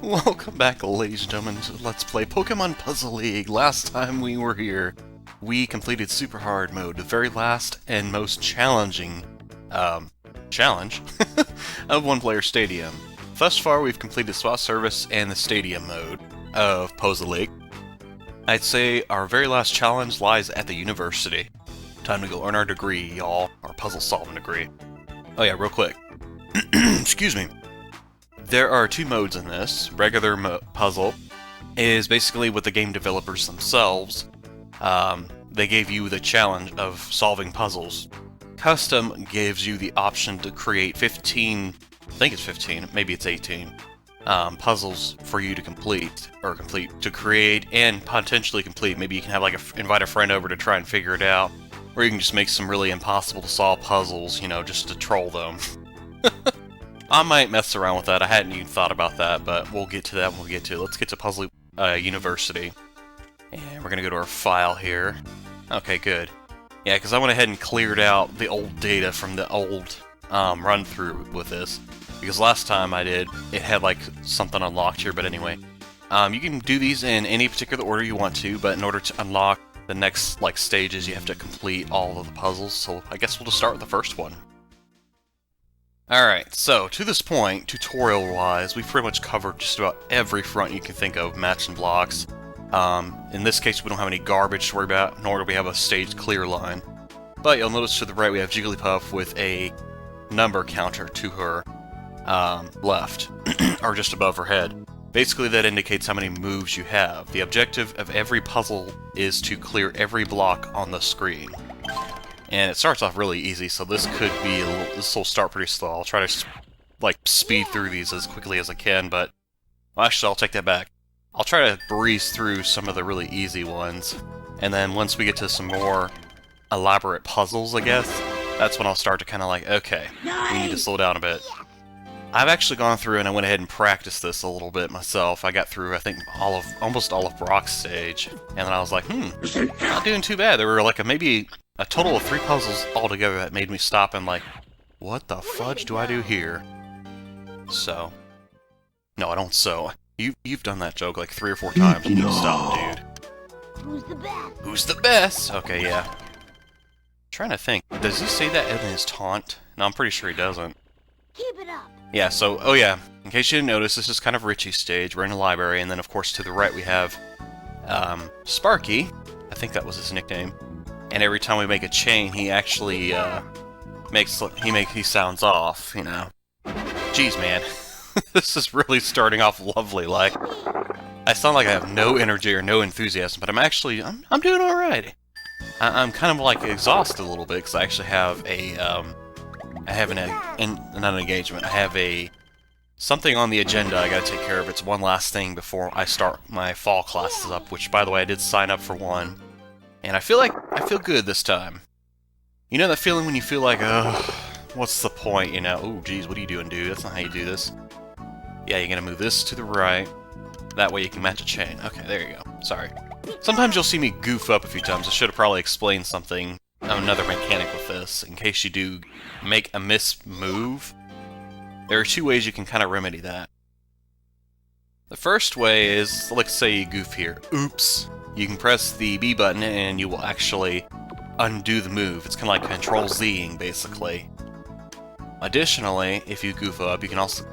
Welcome back, ladies and gentlemen, to Let's Play Pokemon Puzzle League. Last time we were here, we completed Super Hard Mode, the very last and most challenging, challenge of One Player Stadium. Thus far, we've completed Spot Service and the Stadium mode of Puzzle League. I'd say our very last challenge lies at the university. Time to go earn our degree, y'all. Our puzzle solving degree. Oh yeah, real quick. Excuse me. There are two modes in this. Regular puzzle is basically what the game developers themselves, they gave you the challenge of solving puzzles. Custom gives you the option to create 15, I think it's 15, maybe it's 18, puzzles for you to complete, to create and potentially complete. Maybe you can have invite a friend over to try and figure it out, or you can just make some really impossible to solve puzzles, you know, just to troll them. I might mess around with that. I hadn't even thought about that, but we'll get to that when we get to it. Let's get to Puzzle University. And we're going to go to our file here. Okay, good. Yeah, because I went ahead and cleared out the old data from the old run-through with this. Because last time I did, it had something unlocked here, but anyway. You can do these in any particular order you want to, but in order to unlock the next stages, you have to complete all of the puzzles. So I guess we'll just start with the first one. Alright, so to this point, tutorial-wise, we've pretty much covered just about every front you can think of, matching blocks. In this case, we don't have any garbage to worry about, nor do we have a staged clear line. But you'll notice to the right we have Jigglypuff with a number counter to her left, or just above her head. Basically, that indicates how many moves you have. The objective of every puzzle is to clear every block on the screen. And it starts off really easy, so this could be this will start pretty slow. I'll try to speed through these as quickly as I can, but well, actually I'll take that back. I'll try to breeze through some of the really easy ones, and then once we get to some more elaborate puzzles, I guess, that's when I'll start to kind of okay, we need to slow down a bit. I've actually gone through and I went ahead and practiced this a little bit myself. I got through, I think, almost all of Brock's stage, and then I was like, not doing too bad. There were maybe a total of 3 puzzles altogether that made me stop and what the fudge do I do here? So. No, I don't so. You've done that joke 3 or 4 times. You need to stop, dude. Who's the best? Who's the best? Okay, yeah. Trying to think. Does he say that in his taunt? No, I'm pretty sure he doesn't. Keep it up. Yeah, so, oh yeah, in case you didn't notice, this is kind of Ritchie's stage. We're in a library, and then of course to the right we have, Sparky. I think that was his nickname. And every time we make a chain, he actually, he sounds off, you know. Jeez, man. This is really starting off lovely, I sound like I have no energy or no enthusiasm, but I'm doing alright. I'm kind of exhausted a little bit, because I actually have not an engagement, I have something on the agenda I gotta take care of. It's one last thing before I start my fall classes up, which, by the way, I did sign up for one. And I feel good this time. You know that feeling when you feel ugh, what's the point, you know? Oh, geez, what are you doing, dude? That's not how you do this. Yeah, you're gonna move this to the right. That way you can match a chain. Okay, there you go. Sorry. Sometimes you'll see me goof up a few times. I should have probably explained something, another mechanic with this, in case you do make a move. There are 2 ways you can kind of remedy that. The first way is, let's say you goof here. Oops. You can press the B button and you will actually undo the move. It's kind of like Control-Zing, basically. Additionally, if you goof up, you can also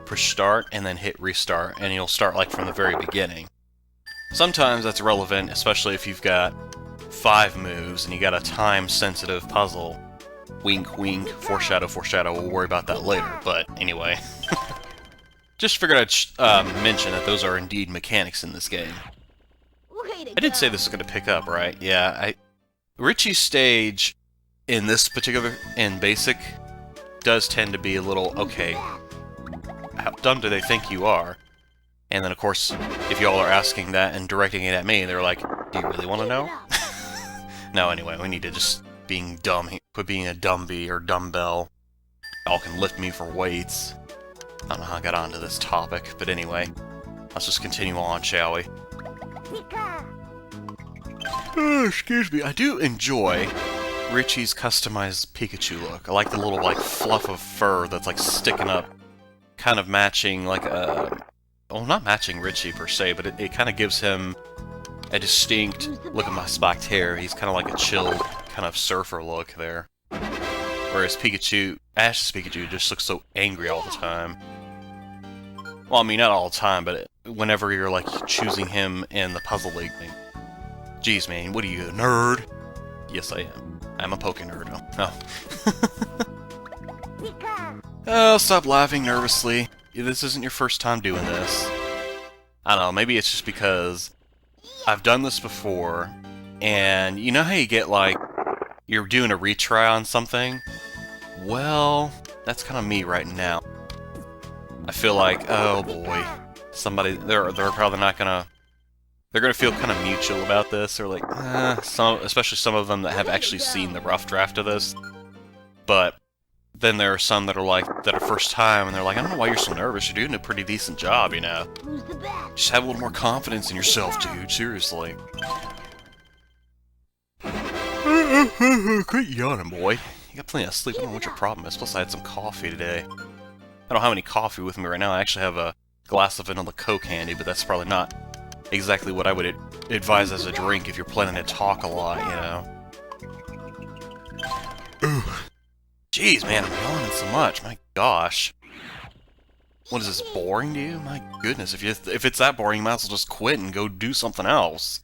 push start and then hit restart, and you'll start from the very beginning. Sometimes that's relevant, especially if you've got 5 moves and you got a time-sensitive puzzle. Wink, wink, foreshadow, foreshadow. We'll worry about that later, but anyway. Just figured I'd mention that those are indeed mechanics in this game. I did say this is going to pick up, right? Yeah, Ritchie's stage in this in Basic does tend to be a little, okay, how dumb do they think you are? And then, of course, if y'all are asking that and directing it at me, they're like, do you really want to know? No, anyway, we need to just quit being a dumbie or dumbbell. Y'all can lift me for weights. I don't know how I got onto this topic, but anyway, let's just continue on, shall we? Oh, excuse me. I do enjoy Ritchie's customized Pikachu look. I like the little, fluff of fur that's, sticking up kind of matching like a... Well, not matching Ritchie per se, but it kind of gives him a distinct look at my spiked hair. He's kind of like a chilled kind of surfer look there. Whereas Pikachu, Ash's Pikachu just looks so angry all the time. Well, I mean, not all the time, but whenever you're like choosing him in the Puzzle League thing. Jeez, man, what are you, a nerd? Yes, I am. I'm a Poké nerd. Oh. Oh, stop laughing nervously. This isn't your first time doing this. I don't know, maybe it's just because I've done this before, and you know how you get like, you're doing a retry on something? Well, that's kind of me right now. I feel like, oh boy, somebody, they're probably not gonna, they're gonna feel kind of mutual about this, or like, especially some of them that have actually seen the rough draft of this. But then there are some that are like, that are first time, and they're like, I don't know why you're so nervous, you're doing a pretty decent job, you know? Just have a little more confidence in yourself, dude, seriously. Quit yawning, boy. You got plenty of sleep, I don't know what your problem is, plus I had some coffee today. I don't have any coffee with me right now, I actually have a glass of vanilla Coke handy, but that's probably not exactly what I would advise as a drink if you're planning to talk a lot, you know? Ooh. Jeez, man, I'm yawning so much, my gosh. What is this, boring to you? My goodness, if it's that boring, you might as well just quit and go do something else.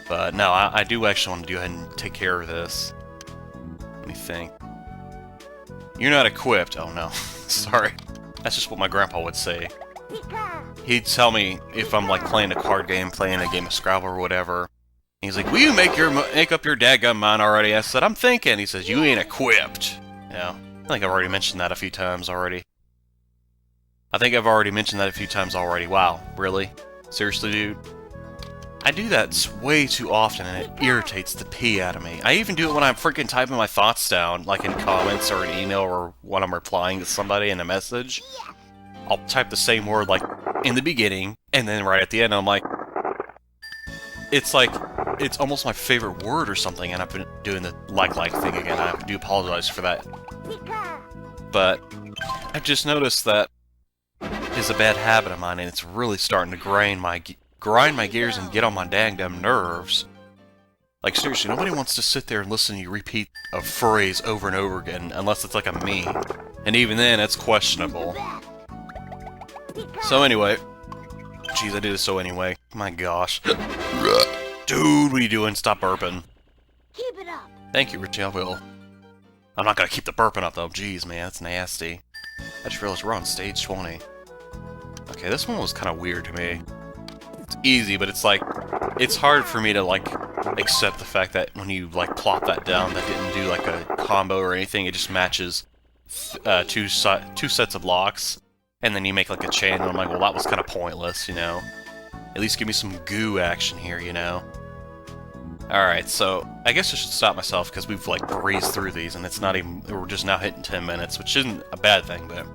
But no, I do actually want to go ahead and take care of this. Let me think. You're not equipped. Oh no, sorry. That's just what my grandpa would say. He'd tell me if I'm like playing a card game, playing a game of Scrabble or whatever. He's like, will you make up your dadgum mind already? I said, I'm thinking. He says, you ain't equipped. Yeah, I think I've already mentioned that a few times already. Wow, really? Seriously, dude? I do that way too often, and it irritates the pee out of me. I even do it when I'm freaking typing my thoughts down, like in comments or an email or when I'm replying to somebody in a message. I'll type the same word, like, in the beginning, and then right at the end, I'm like... It's like, it's almost my favorite word or something, and I've been doing the like thing again. I do apologize for that. But I've just noticed that is a bad habit of mine, and it's really starting to grind my gears and get on my dang nerves. Like, seriously, nobody wants to sit there and listen to you repeat a phrase over and over again, unless it's like a meme. And even then, it's questionable. So anyway... Jeez, I did it so anyway. My gosh. Dude, what are you doing? Stop burping. Keep it up. Thank you, Ritchie, I will. I'm not gonna keep the burping up, though. Jeez, man, that's nasty. I just realized we're on stage 20. Okay, this one was kind of weird to me. It's easy, but it's like... It's hard for me to, like, accept the fact that when you, like, plop that down, that didn't do, like, a combo or anything. It just matches two sets of blocks. And then you make, like, a chain, and I'm like, well, that was kind of pointless, you know? At least give me some goo action here, you know? Alright, so, I guess I should stop myself, because we've, like, breezed through these, and it's not even... We're just now hitting 10 minutes, which isn't a bad thing, but...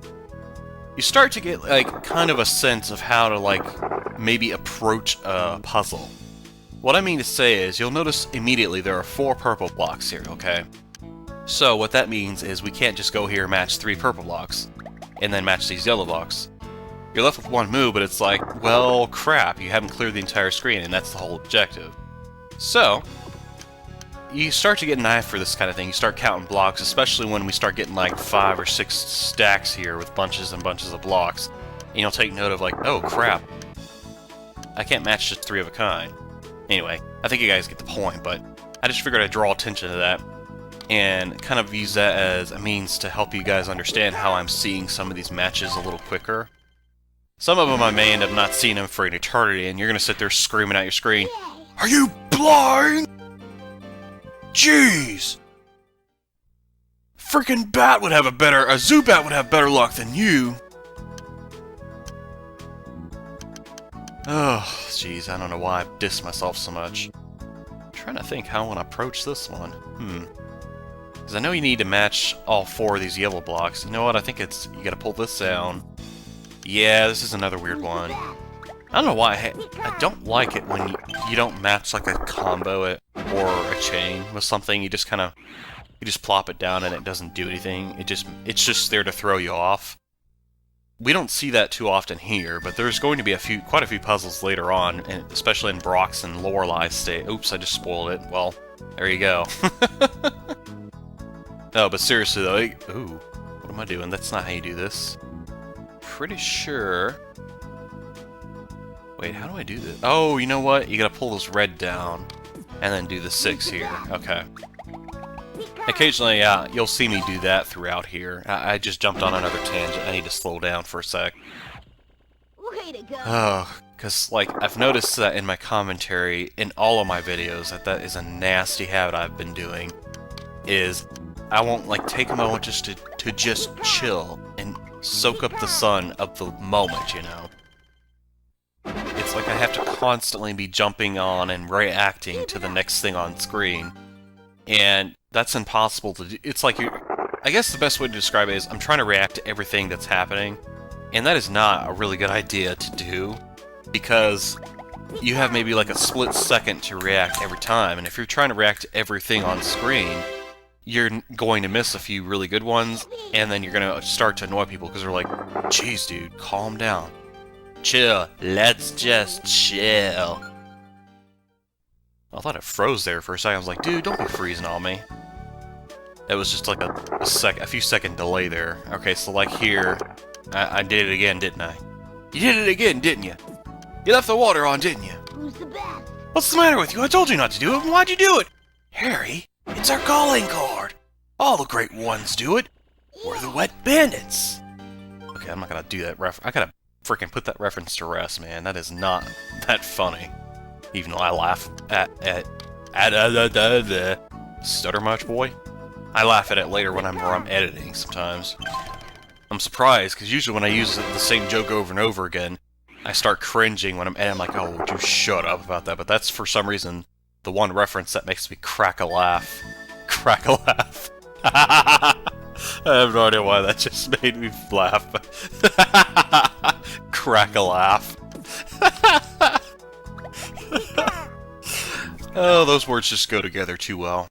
You start to get, like, kind of a sense of how to, like, maybe approach a puzzle. What I mean to say is, you'll notice immediately there are 4 purple blocks here, okay? So, what that means is we can't just go here and match 3 purple blocks. And then match these yellow blocks. You're left with 1 move, but it's like, well, crap, you haven't cleared the entire screen, and that's the whole objective. So, you start to get an eye for this kind of thing. You start counting blocks, especially when we start getting like 5 or 6 stacks here with bunches and bunches of blocks. And you'll take note of like, oh, crap, I can't match just 3 of a kind. Anyway, I think you guys get the point, but I just figured I'd draw attention to that. And kind of use that as a means to help you guys understand how I'm seeing some of these matches a little quicker. Some of them I may end up not seeing them for an eternity, and you're gonna sit there screaming at your screen, "Are you blind? Jeez! Freaking bat would have a Zubat would have better luck than you!" Oh, jeez, I don't know why I diss myself so much. I'm trying to think how I want to approach this one. Because I know you need to match all 4 of these yellow blocks. You know what? I think it's... You gotta pull this down. Yeah, this is another weird one. I don't know why. I don't like it when you don't match like a combo or a chain with something. You just kind of... You just plop it down and it doesn't do anything. It's just there to throw you off. we don't see that too often here, but there's going to be quite a few puzzles later on, and especially in Brock's and Lorelai's state. Oops, I just spoiled it. Well, there you go. No, but seriously though, ooh, what am I doing? That's not how you do this. Pretty sure. Wait, how do I do this? Oh, you know what? You gotta pull this red down, and then do the 6 here. Okay. Occasionally, you'll see me do that throughout here. I just jumped on another tangent. I need to slow down for a sec. Way to go. Oh, because, like, I've noticed that in my commentary, in all of my videos, that is a nasty habit I've been doing, is I won't, like, take a moment just to just chill and soak up the sun of the moment, you know? It's like I have to constantly be jumping on and reacting to the next thing on screen. And that's impossible to do. It's like I guess the best way to describe it is I'm trying to react to everything that's happening. And that is not a really good idea to do, because you have maybe like a split second to react every time. And if you're trying to react to everything on screen, you're going to miss a few really good ones, and then you're going to start to annoy people because they're like, "Jeez, dude, calm down. Chill. Let's just chill." I thought it froze there for a second. I was like, "Dude, don't be freezing on me." It was just like a few second delay there. Okay, so like here, I did it again, didn't I? You did it again, didn't you? You left the water on, didn't you? Who's the best? What's the matter with you? I told you not to do it. Why'd you do it? Harry, it's our calling card. All the great ones do it. We're the wet bandits. Okay, I'm not gonna do that I gotta freaking put that reference to rest, man. That is not that funny. Even though I laugh at stutter much, boy. I laugh at it later when I'm editing sometimes. I'm surprised, because usually when I use the same joke over and over again, I start cringing when I'm editing. I'm like, "Oh, would you shut up about that?" But that's, for some reason, the one reference that makes me crack a laugh. Crack a laugh. I have no idea why that just made me laugh. Crack a laugh. Oh, those words just go together too well.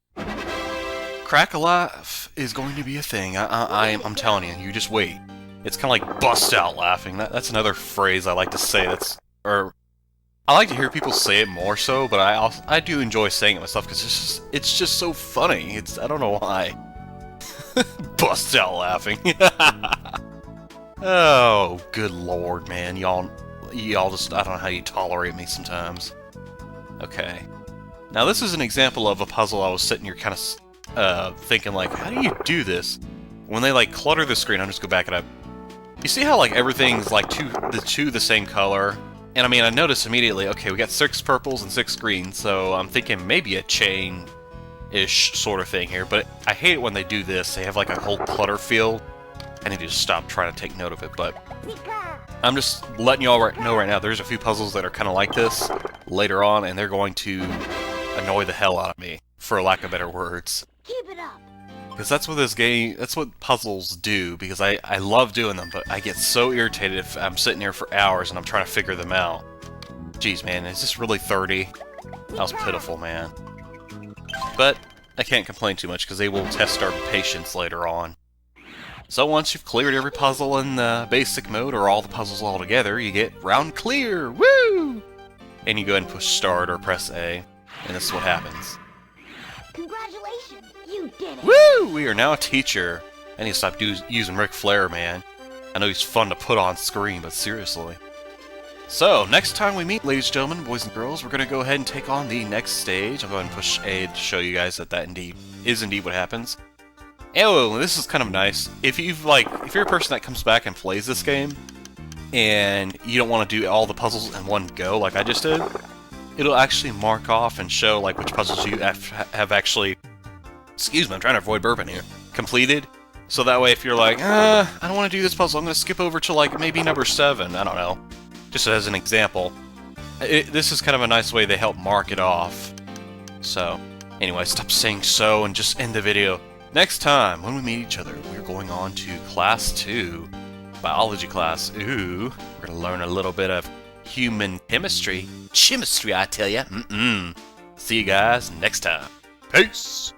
Crack a laugh is going to be a thing. I'm telling you. You just wait. It's kind of like bust out laughing. That's another phrase I like to say. I like to hear people say it more so, but I do enjoy saying it myself because it's just so funny. I don't know why. Bust out laughing. Oh, good lord, man. Y'all just, I don't know how you tolerate me sometimes. Okay. Now this is an example of a puzzle I was sitting here kind of thinking, like, how do you do this? When they, like, clutter the screen, I'll just go back it up. You see how, like, everything's, like, the same color? And, I mean, I noticed immediately, okay, we got 6 purples and 6 greens, so I'm thinking maybe a chain-ish sort of thing here, but I hate it when they do this. They have, like, a whole clutter field. I need to just stop trying to take note of it, but I'm just letting y'all know right now, there's a few puzzles that are kind of like this later on, and they're going to annoy the hell out of me, for lack of better words. Keep it up. Because that's what puzzles do, because I love doing them, but I get so irritated if I'm sitting here for hours and I'm trying to figure them out. Jeez, man, is this really 30? That was pitiful, man. But I can't complain too much, because they will test our patience later on. So once you've cleared every puzzle in the basic mode, or all the puzzles all together, you get round clear! Woo! And you go ahead and push start or press A, and this is what happens. Congratulations, you did it! Woo! We are now a teacher. I need to stop using Ric Flair, man. I know he's fun to put on screen, but seriously. So, next time we meet, ladies and gentlemen, boys and girls, we're going to go ahead and take on the next stage. I'll go ahead and push A to show you guys that is indeed what happens. Oh, this is kind of nice. If you're a person that comes back and plays this game, and you don't want to do all the puzzles in one go, like I just did, it'll actually mark off and show like which puzzles you have actually, excuse me, I'm trying to avoid burping here, completed. So that way, if you're like, I don't want to do this puzzle, I'm going to skip over to like maybe number 7. I don't know, just as an example. This is kind of a nice way they help mark it off. So, anyway, stop saying so and just end the video. Next time, when we meet each other, we're going on to Class 2, Biology class. Ooh, we're gonna learn a little bit of human chemistry. Chemistry, I tell ya. See you guys next time. Peace!